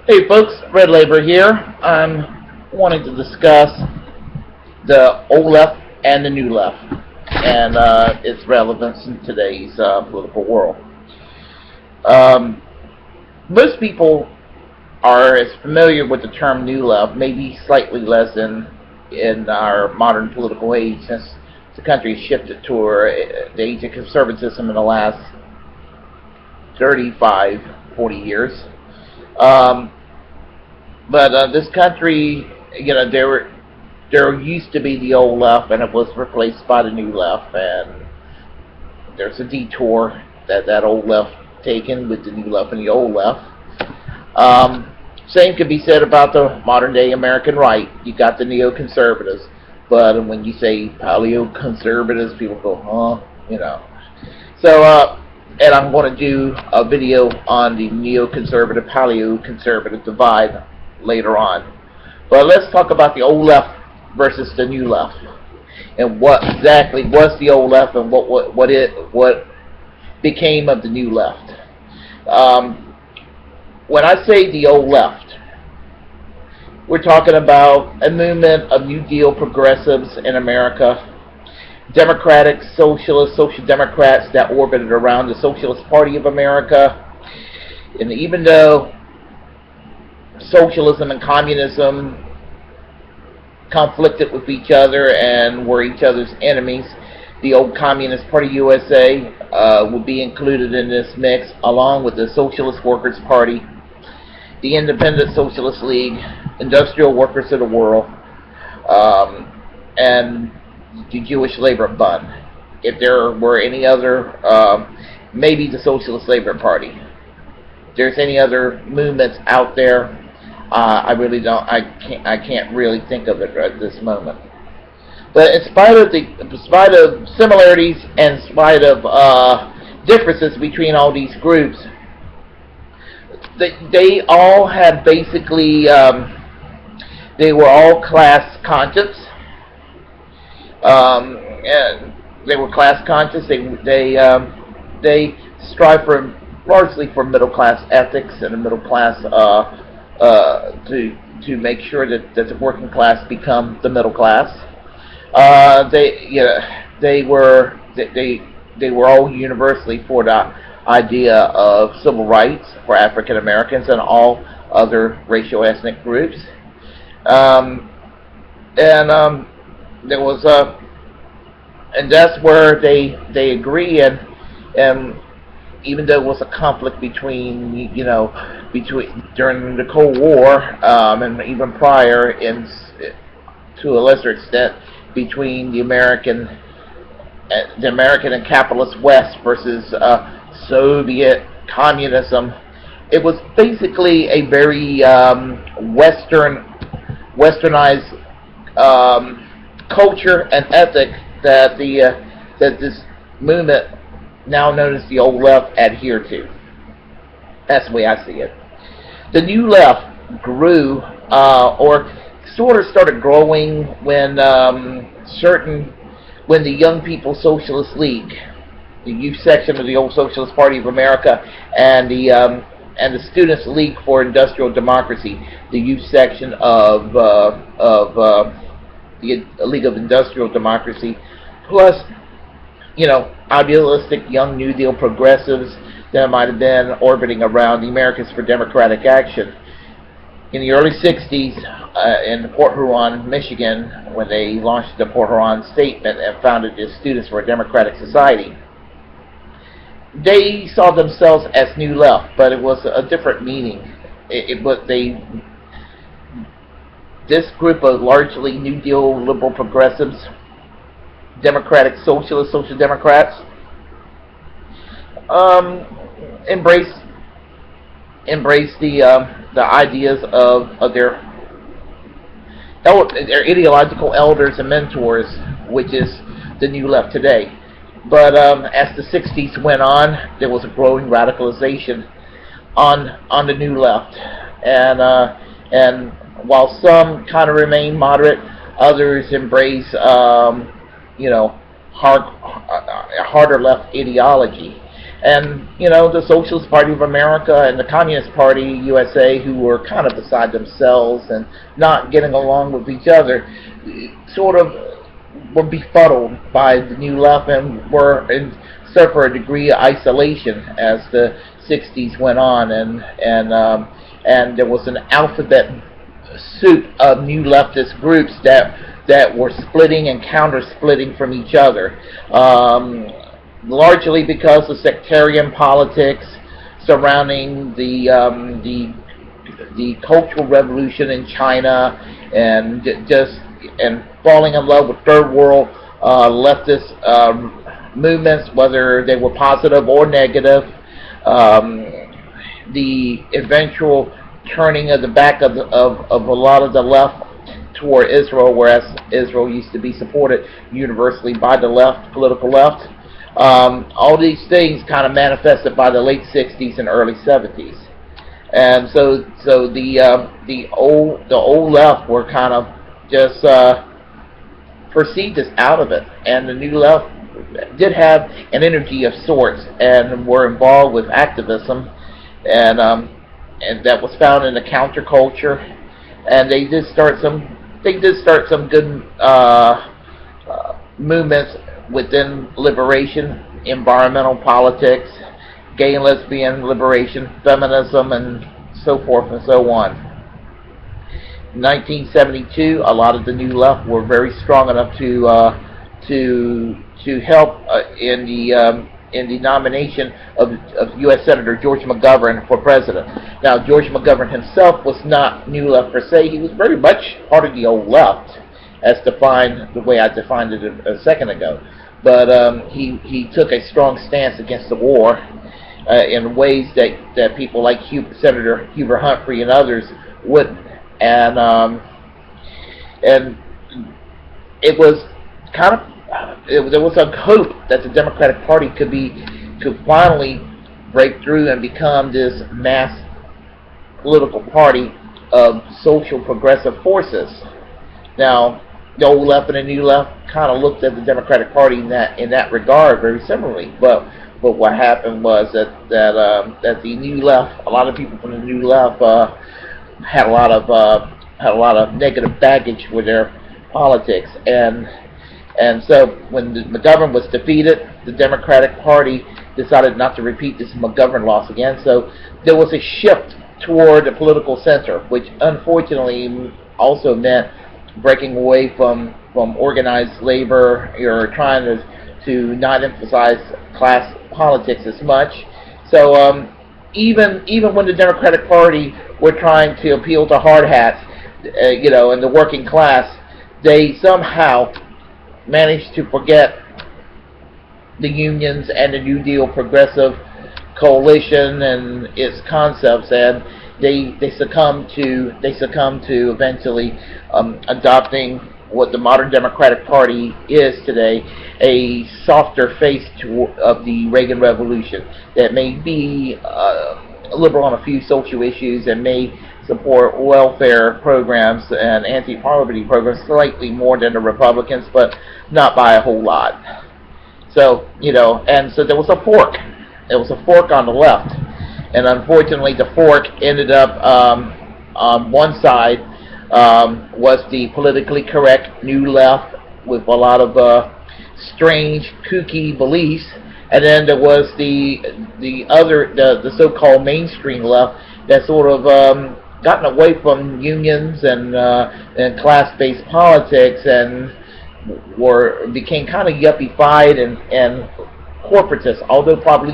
Hey folks, Red Labor here. I'm wanting to discuss the old left and the new left and its relevance in today's political world. Um, Most people are as familiar with the term new left, maybe slightly less in our modern political age, since the country has shifted toward the age of conservatism in the last 35, 40 years. Um, but this country, there used to be the old left, and it was replaced by the new left, and there's a detour that old left taken with the new left and the old left. Same could be said about the modern day American right. You got the neoconservatives, but when you say paleoconservatives, people go, huh? So, and I'm going to do a video on the neoconservative paleoconservative divide later on. But let's talk about the old left versus the new left, and what exactly was the old left, and what became of the new left. When I say the old left, we're talking about a movement of New Deal progressives in America, democratic, socialist, social democrats that orbited around the Socialist Party of America. And even though socialism and communism conflicted with each other and were each other's enemies, the old Communist Party USA would be included in this mix, along with the Socialist Workers' Party, the Independent Socialist League, Industrial Workers of the World, and the Jewish Labor Bund. If there were any other, maybe the Socialist Labor Party. If there's any other movements out there, I really don't. I can't really think of it at this moment. But in spite of similarities and in spite of differences between all these groups, they all had basically they were all class conscious. And they were class conscious. They strive for largely for middle class ethics and a middle class to make sure that the working class become the middle class. They were all universally for the idea of civil rights for African Americans and all other racial ethnic groups. There was and that's where they agree, and even though it was a conflict between during the Cold War, and even prior, to a lesser extent, between the American and capitalist West versus Soviet communism, it was basically a very westernized culture and ethic that this movement, now known as the old left, adhere to. That's the way I see it. The new left grew, or sort of started growing, when the Young People's Socialist League, the youth section of the old Socialist Party of America, and the Students' League for Industrial Democracy, the youth section of the League of Industrial Democracy, plus idealistic young New Deal progressives that might have been orbiting around the Americans for Democratic Action. In the early 60s, in Port Huron, Michigan, when they launched the Port Huron Statement and founded the Students for a Democratic Society, they saw themselves as New Left, but it was a different meaning. This group of largely New Deal liberal progressives, democratic socialists, social democrats, embrace the ideas of their ideological elders and mentors, which is the New Left today. But as the 60s went on, there was a growing radicalization on the New Left, and while some kind of remain moderate, others embrace harder left ideology. and the Socialist Party of America and the Communist Party USA, who were kind of beside themselves and not getting along with each other, sort of were befuddled by the New Left and were in suffer a degree of isolation as the 60s went on, and there was an alphabet soup of new leftist groups that were splitting and counter-splitting from each other, largely because of sectarian politics surrounding the Cultural Revolution in China, and falling in love with third world leftist movements, whether they were positive or negative. The eventual turning of the back of a lot of the left toward Israel, whereas Israel used to be supported universally by the left, political left. All these things kind of manifested by the late 60s and early 70s. And so the old left were kind of just perceived as out of it, and the new left did have an energy of sorts and were involved with activism, and that was found in the counterculture, and they did start some good movements within liberation, environmental politics, gay and lesbian liberation, feminism, and so forth and so on. In 1972, a lot of the new left were very strong enough to help in the nomination of U.S. Senator George McGovern for president. Now, George McGovern himself was not new left per se. He was very much part of the old left, as defined the way I defined it a second ago. But he took a strong stance against the war in ways that people like Senator Hubert Humphrey and others wouldn't. And it was kind of there was a hope that the Democratic Party could finally break through and become this mass political party of social progressive forces. Now, the old left and the new left kind of looked at the Democratic Party in that regard very similarly, but what happened was that the new left, a lot of people from the new left had a lot of negative baggage with their politics, and so when McGovern was defeated, the Democratic Party decided not to repeat this McGovern loss again. So there was a shift toward the political center, which unfortunately also meant breaking away from organized labor, or trying to not emphasize class politics as much. So even when the Democratic Party were trying to appeal to hard hats, and the working class, they somehow managed to forget the unions and the New Deal progressive coalition and its concepts, and they succumbed to eventually adopting what the modern Democratic Party is today, a softer face of the Reagan Revolution that may be liberal on a few social issues and may support welfare programs and anti-poverty programs slightly more than the Republicans, but not by a whole lot. So, and so there was a fork. There was a fork on the left, and unfortunately the fork ended up on one side was the politically correct new left with a lot of strange, kooky beliefs, and then there was the so-called mainstream left that sort of gotten away from unions and class-based politics and became kind of yuppie-fied and corporatist, although probably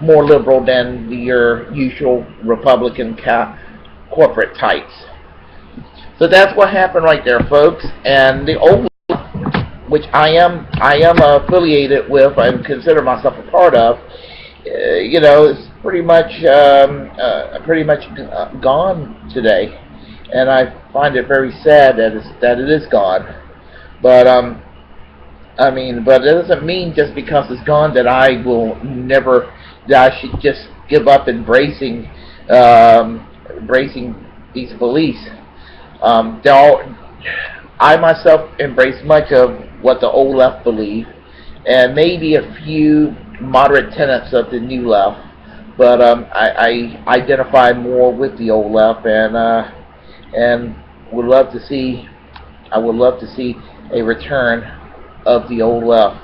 more liberal than your usual Republican corporate types. So that's what happened right there, folks. And the old, which I am affiliated with and consider myself a part of, is pretty much gone today, and I find it very sad that it is gone. But but it doesn't mean just because it's gone that I should just give up embracing these beliefs. I myself embrace much of what the old left believe, and maybe a few moderate tenets of the new left, but I identify more with the old left, and would love to see I would love to see a return of the old left.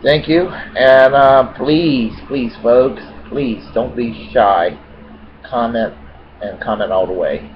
Thank you, and please, folks, please don't be shy. Comment and comment all the way.